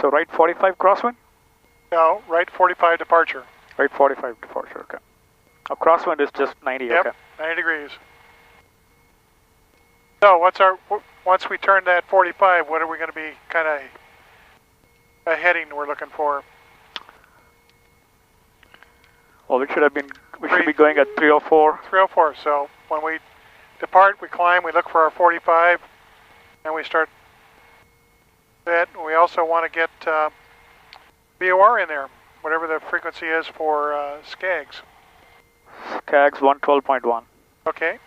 So right 45 crosswind? No, right 45 departure. Right 45 departure, okay. Oh, crosswind is just 90, yep, okay. 90 degrees. So once we turn that 45, what are we going to be kind of a heading we're looking for? Well, we should be going at 304. 304, so when we depart, we climb, we look for our 45, and we start that. We also want to get VOR in there, whatever the frequency is for SCAGs. SCAGs 112.1. Okay,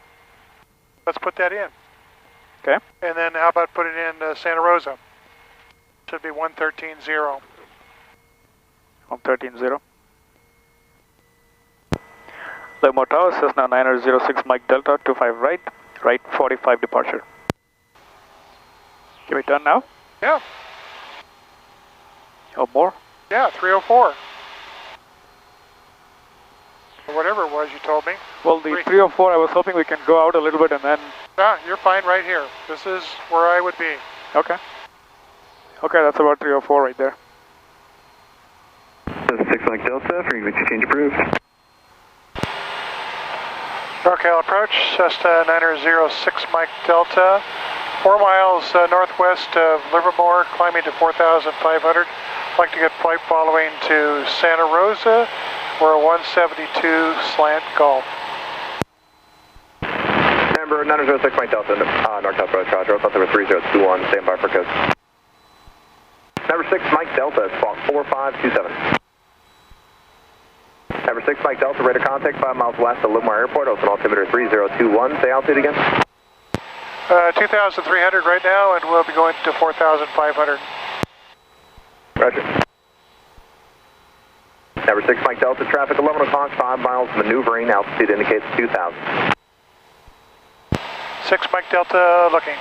let's put that in. Okay. And then how about putting in Santa Rosa? Should be 113.0. 113.0. Limo Tower, Cessna 906 Mike Delta, 25 right, right 45 departure. Can we turn now? Yeah. Or more? Yeah, 304. Or whatever it was you told me. Well, the 304, I was hoping we can go out a little bit and then... Ah, you're fine right here. This is where I would be. Okay. Okay, that's about 304 right there. 6 Mike Delta, frequency change approved. NorCal approach, Cessna 906 Mike Delta. 4 miles northwest of Livermore, climbing to 4,500. Like to get flight following to Santa Rosa. We're a 172 slant Gulf. Number 906 Mike Delta, NorCal approach, Roger. Altimeter 3021, stand by for code. Number 6 Mike Delta, spot 4527. Number 6 Mike Delta, radar contact 5 miles west of Livermore Airport, open altimeter 3021, say altitude again. 2,300 right now, and we'll be going to 4,500. Roger. Number 6 Mike Delta, traffic 11 o'clock, 5 miles maneuvering, altitude indicates 2,000. 6 Mike Delta looking.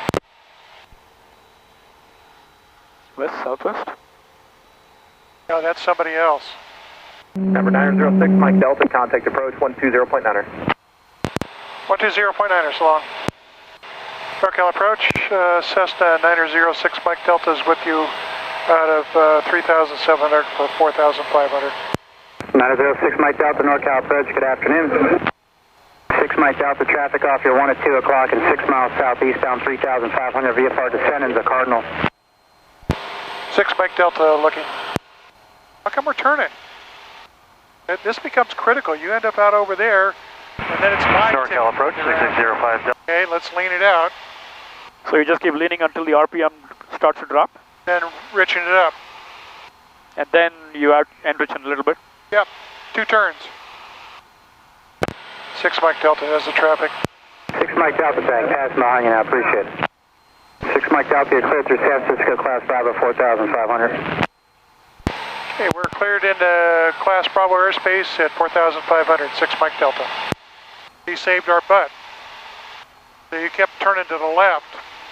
West, southwest? No, that's somebody else. Number 906 Mike Delta, contact approach 120.9er. 120.9er, so long. NorCal approach, Cessna 906 Mike Delta is with you out of 3,700 for 4,500. 906 Mike Delta, NorCal approach, good afternoon. 6 Mike Delta, traffic off your 1 at 2 o'clock and 6 miles southeastbound 3,500 VFR descendants, a Cardinal. 6 Mike Delta looking. How come we're turning? This becomes critical. You end up out over there, and then it's my NorCal approach, 6605. Okay, let's lean it out. So you just keep leaning until the RPM starts to drop? Then riching it up. And then you enrich a little bit? Yep, 2 turns. 6 Mike Delta has the traffic. 6 Mike Delta, back past behind you now, appreciate it. 6 Mike Delta, you're cleared through San Francisco Class Bravo 4,500. Okay, we're cleared into Class Bravo airspace at 4,500, 6 Mike Delta. He saved our butt. So you kept turning to the left.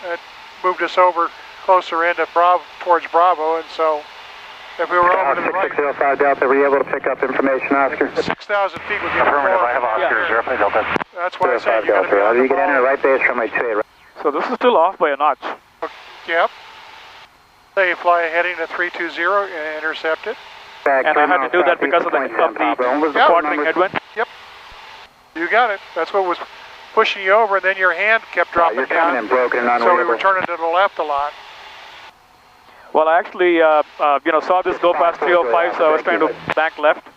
It moved us over closer into towards Bravo, and so if we were over to the right... 6605 Delta, were you able to pick up information, Oscar? 6,000 feet would be Affirmative, I have Oscar, 05 Delta. That's what I said, you got to be on You the can enter ball. right base from my 2. So this is still off by a notch. Yep. So you fly heading to 320 and intercept it. And I had to do that because of the quartering headwind? Yep. You got it. That's what was pushing you over, and then your hand kept dropping you're coming down. in broken and So we were turning to the left a lot. Well, I actually, saw this go past 305, so I was trying to bank left,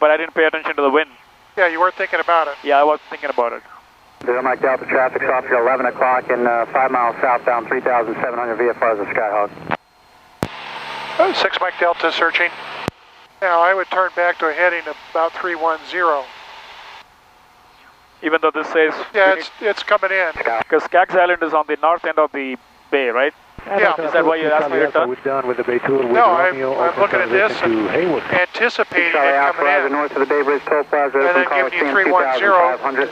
but I didn't pay attention to the wind. Yeah, you weren't thinking about it. Yeah, I wasn't thinking about it. 0 Mike Delta, traffic's off here 11 o'clock and 5 miles southbound 3,700 VFR is a Skyhawk. 6 Mike Delta searching. Now I would turn back to a heading of about 310. Even though this says... Yeah, it's coming in. Because Skaggs Island is on the north end of the bay, right? Yeah. Is that why you asked me to turn? No, I'm looking at this and anticipating it coming in. North of the Bay Bridge Toll Plaza, and then giving you 310 to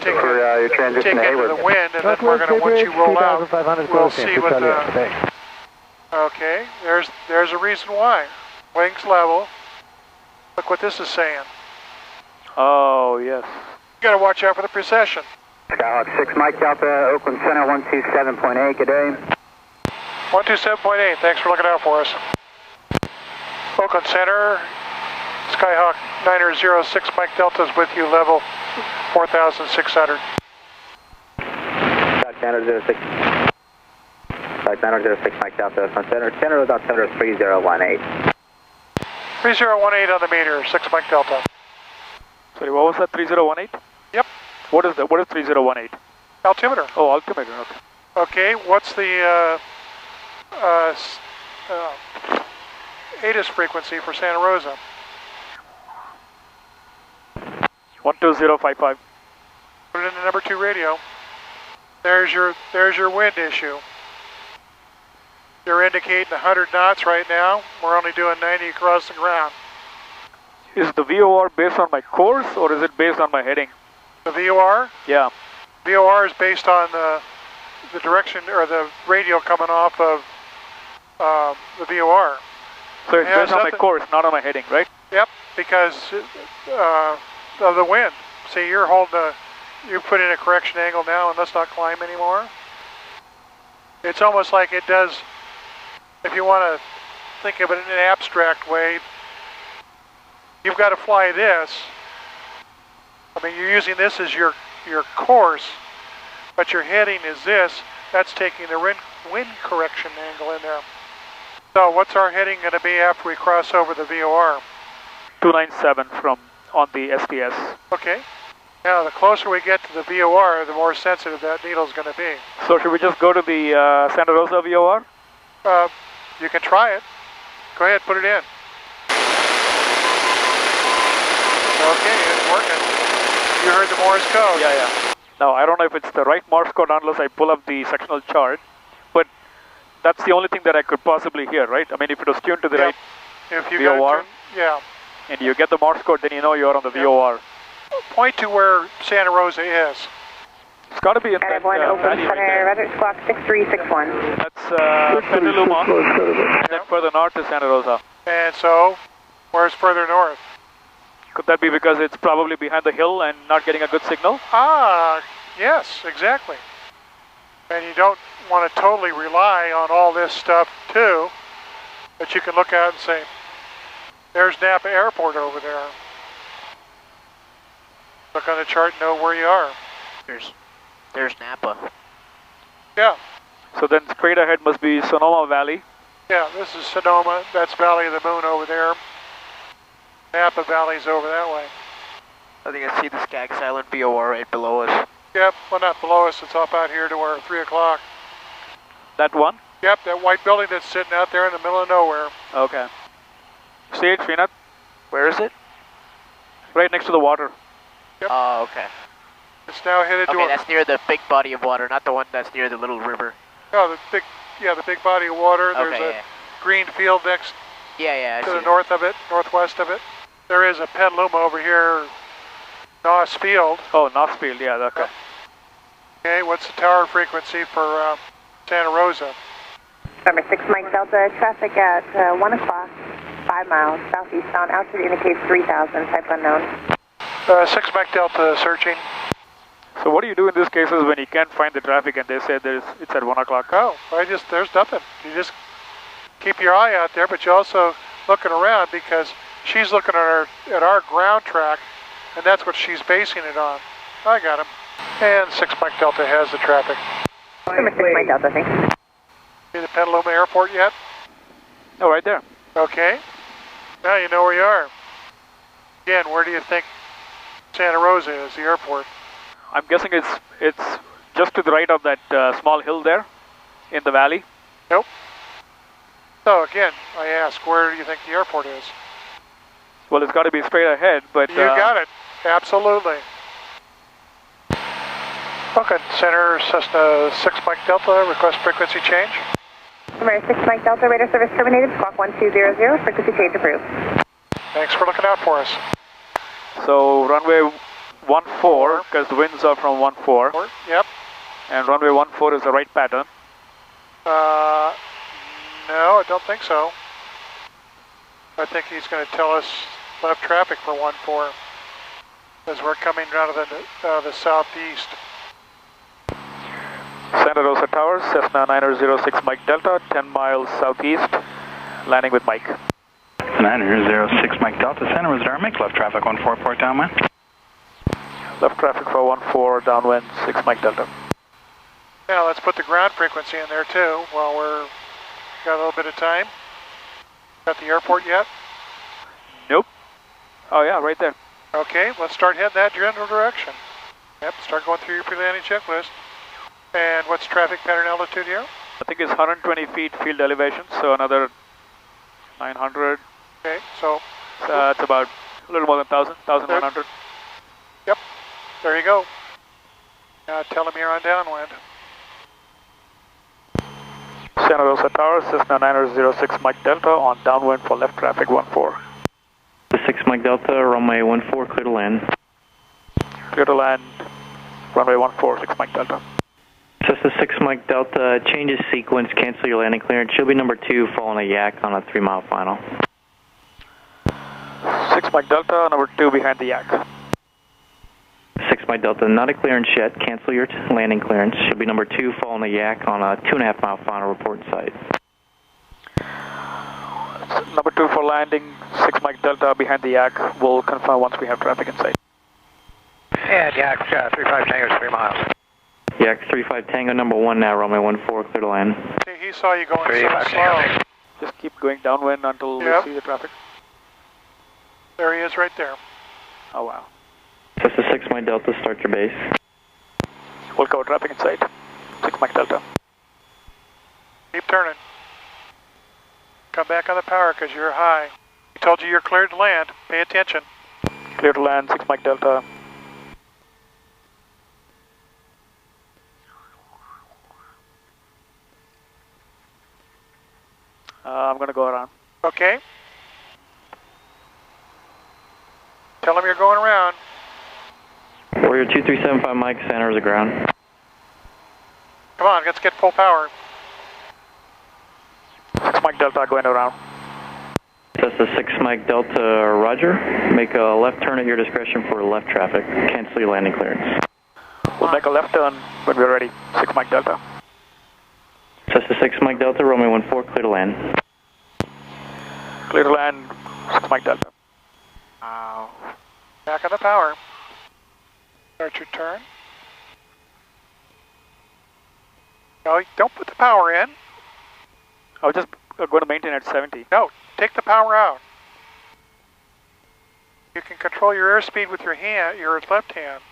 take into the wind, and then we're going to, once you roll out, we'll see what the... Okay, there's a reason why. Wings level. Look what this is saying. Oh, yes. You got to watch out for the precession. Skyhawk 6 Mike Delta, Oakland Center 127.8, good day. 127.8, thanks for looking out for us. Oakland Center, Skyhawk 906 Mike Delta is with you, level 4,600. Skyhawk 906. Skyhawk 906 Mike Delta, Oakland Center. Center was altimeter 3018. 3018 on the meter, 6 Mike Delta. Sorry, what was that, 3018? Yep. What is 3018? Altimeter. Oh, altimeter, okay. Okay, what's the ATIS frequency for Santa Rosa? 12055. Put it in the number 2 radio. There's your wind issue. You're indicating 100 knots right now. We're only doing 90 across the ground. Is the VOR based on my course or is it based on my heading? The VOR? Yeah. VOR is based on the direction or the radio coming off of the VOR. So it's based on my course, not on my heading, right? Yep, because of the wind. See, you're you put in a correction angle now and let's not climb anymore. It's almost like it does, if you want to think of it in an abstract way, you've got to fly this. I mean, you're using this as your course, but your heading is this. That's taking the wind correction angle in there. So what's our heading going to be after we cross over the VOR? 297 on the STS. Okay. Now, the closer we get to the VOR, the more sensitive that needle is going to be. So should we just go to the Santa Rosa VOR? You can try it. Go ahead, put it in. Okay, it's working. You heard the Morse code. Yeah. Now, I don't know if it's the right Morse code unless I pull up the sectional chart, but that's the only thing that I could possibly hear, right? I mean, if it was tuned to the right if you VOR, yeah, and you get the Morse code, then you know you're on the VOR. Point to where Santa Rosa is. It's got to be in that Oakland valley right Center, there. Weather Squawk 6361. That's Petaluma, and then further north is Santa Rosa. And so, where's further north? Could that be because it's probably behind the hill and not getting a good signal? Ah, yes, exactly. And you don't want to totally rely on all this stuff too, but you can look out and say, there's Napa Airport over there. Look on the chart and know where you are. There's Napa. Yeah. So then straight ahead must be Sonoma Valley. Yeah, this is Sonoma. That's Valley of the Moon over there. Napa Valley's over that way. I think I see the Skag Silent VOR right below us. Yep, well not below us, it's up out here to where 3 o'clock. That one? Yep, that white building that's sitting out there in the middle of nowhere. Okay. See it, Srinath? Where is it? Right next to the water. Yep. Oh, okay. It's now headed to... Okay, that's near the big body of water, not the one that's near the little river. No, the big body of water. There's Okay, a green field next Yeah, I to see the north of it, northwest of it. There is a Petaluma over here, Noss Field. Oh, Knox Field, yeah, okay. Okay, what's the tower frequency for Santa Rosa? Number 6 Mike Delta, traffic at 1 o'clock, 5 miles, southeastbound, altitude indicates 3,000, type unknown. 6 Mike Delta searching. So what do you do in these cases when you can't find the traffic and they say it's at 1 o'clock? Oh, there's nothing. You just keep your eye out there, but you're also looking around because she's looking at our ground track, and that's what she's basing it on. I got him. And 6 Mike Delta has the traffic. Number 6 Mike Delta, thanks. See the Petaluma Airport yet? Oh, right there. Okay. Now you know where you are. Again, where do you think Santa Rosa is, the airport? I'm guessing it's just to the right of that small hill there in the valley. Nope. So again, I ask, where do you think the airport is? Well, it's got to be straight ahead, but... You got it. Absolutely. Okay, Center Cessna 6 Mike Delta, request frequency change. Number 6 Mike Delta, radar service terminated, squawk 1200, frequency change approved. Thanks for looking out for us. So runway 14, because the winds are from 14. Yep. And runway 14 is the right pattern. No, I don't think so. I think he's going to tell us left traffic for 14, as we're coming out of the southeast. Santa Rosa Towers, Cessna 906 Mike Delta, 10 miles southeast, landing with Mike. Cessna 06 Mike Delta, Santa Rosa, make left traffic 14, report downwind. Left traffic for 14, downwind 6 Mike Delta. Now let's put the ground frequency in there too while we're got a little bit of time. Got the airport yet? Nope. Oh yeah, right there. Okay, let's start heading that general direction. Yep, start going through your pre-landing checklist. And what's traffic pattern altitude here? I think it's 120 feet field elevation, so another 900. Okay, so it's about a little more than 1,000, 1,100. Yep, there you go. Now tell them you're on downwind. Santa Rosa Tower, Cessna 906 Mike Delta on downwind for left traffic 14. 6 Mike Delta, runway 14, clear to land. Clear to land, runway 14, 6 Mike Delta. Cessna 6 Mike Delta, changes sequence, cancel your landing clearance. She'll be number 2, following a yak on a 3-mile final. 6 Mike Delta, number 2 behind the yak. 6 Mike Delta, not a clearance yet. Cancel your landing clearance. She'll be number 2, following a yak on a 2.5-mile final, report site. Number 2 for landing, 6 Mike Delta behind the yak. We'll confirm once we have traffic in sight. And yak 35 Tango 3 miles. Yak 35 Tango, number 1 now, runway 14, clear to land. Okay, he saw you going so slow. Just keep going downwind until we see the traffic. There he is right there. Oh wow. Cessna 6 Mike Delta, start your base. We'll cover traffic in sight. 6 Mike Delta. Keep turning. Come back on the power because you're high. He told you you're cleared to land. Pay attention. Clear to land, 6 Mike Delta. I'm going to go around. Okay. Tell him you're going around. Warrior 2375 Mike, Santa Rosa ground. Come on, let's get full power. 6 Mike Delta going around. Cessna 6 Mike Delta, roger. Make a left turn at your discretion for left traffic. Cancel your landing clearance. We'll make a left turn when we're ready. 6 Mike Delta. Cessna 6 Mike Delta, runway 14, clear to land. Clear to land, 6 Mike Delta. Back on the power. Start your turn. No, don't put the power in. I was just going to maintain at 70. No, take the power out. You can control your airspeed with your hand, your left hand.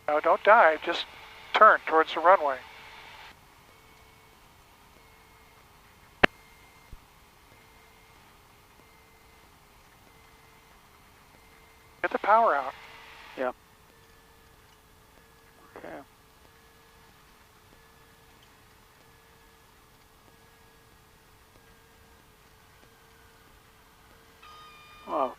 No, don't dive, just turn towards the runway. Get the power out. Yeah. Okay. Wow.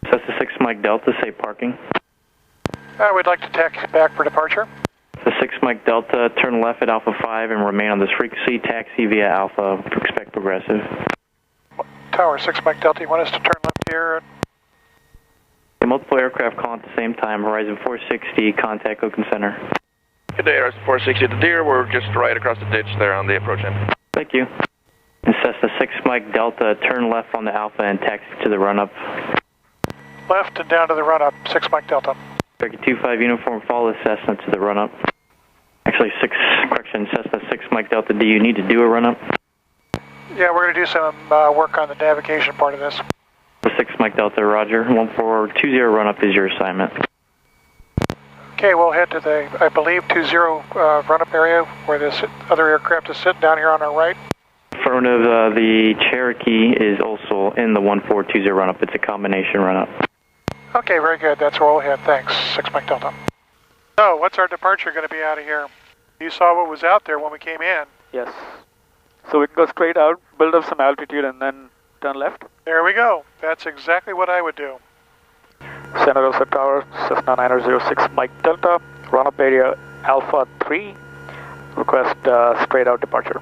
Cessna 6 Mike Delta, say parking. We'd like to taxi back for departure. The 6 Mike Delta, turn left at Alpha 5 and remain on this frequency. Taxi via Alpha, expect progressive. Tower 6 Mike Delta, you want us to turn left here? The multiple aircraft call at the same time. Horizon 460, contact Oakland Center. Good day, Horizon 460 at the Deer. We're just right across the ditch there on the approach end. Thank you. And Cessna 6 Mike Delta, turn left on the Alpha and taxi to the run-up. Left and down to the run-up, 6 Mike Delta. Circuit 25 uniform, follow the Cessna to the run-up. Actually, Cessna 6 Mike Delta, do you need to do a run-up? Yeah, we're going to do some work on the navigation part of this. The 6 Mike Delta, roger. 1420 run-up is your assignment. Okay, we'll head to the, I believe, 20 run-up area where this other aircraft is sitting down here on our right. Affirmative, the Cherokee is also in the 1420 run-up. It's a combination run-up. Okay, very good. That's where we'll head. Thanks, 6 Mike Delta. So, what's our departure going to be out of here? You saw what was out there when we came in. Yes. So we can go straight out, build up some altitude, and then turn left? There we go. That's exactly what I would do. Santa Rosa Tower, Cessna 906 Mike Delta, run-up area Alpha 3, request straight out departure.